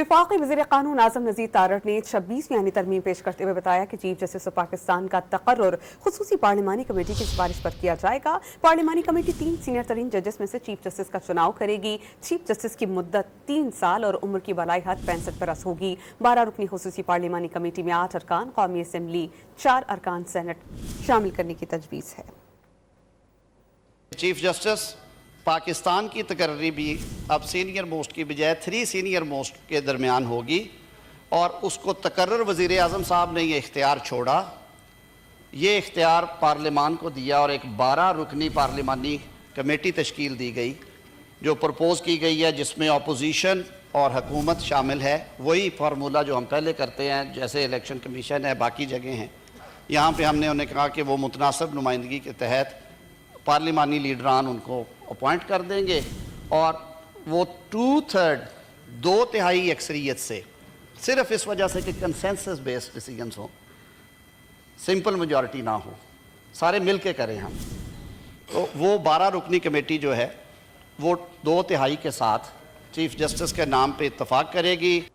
वफाकी वज़ीर क़ानून आज़म नज़ीर तारड़ ने 26वीं आईनी तरमीम पेश करते हुए बताया कि चीफ जस्टिस ऑफ पाकिस्तान का तकर्रुर खुसूसी पार्लिमानी कमेटी की सिफारिश पर किया जाएगा। पार्लिमानी कमेटी 3 सीनियर तरीन जजेस में से चीफ जस्टिस का चुनाव करेगी। चीफ जस्टिस की मुद्दत 3 साल और उम्र की बलाई हद 65 बरस होगी। 12 रुकनी खुसूसी पार्लिमानी कमेटी में 8 अरकान कौमी असम्बली, 4 अरकान सेनेट शामिल करने की तजवीज़ है। चीफ जस्टिस पाकिस्तान की तकर्री भी अब सीनियर मोस्ट की बजाय 3 सीनियर मोस्ट के दरमियान होगी और उसको तकर्रर वज़ीर आज़म साहब ने ये इख्तियार छोड़ा। ये इख्तियार पार्लिमान को दिया और एक 12 रुकनी पार्लिमानी कमेटी तश्कील दी गई जो प्रपोज़ की गई है, जिसमें अपोजिशन और हुकूमत शामिल है। वही फार्मूला जो हम पहले करते हैं, जैसे इलेक्शन कमीशन है, बाकी जगह हैं। यहाँ पे हमने उन्हें कहा कि वो मुतनासिब नुमाइंदगी के तहत पार्लिमानी लीडरान उनको अपॉइंट कर देंगे और वो 2/3 अक्सरियत से, सिर्फ इस वजह से कि कंसेंसस बेस्ड डिसीजंस हो, सिंपल मेजॉरिटी ना हो, सारे मिल के करें हम, तो वो 12 रुकनी कमेटी जो है वो 2/3 के साथ चीफ जस्टिस के नाम पे इत्तफाक करेगी।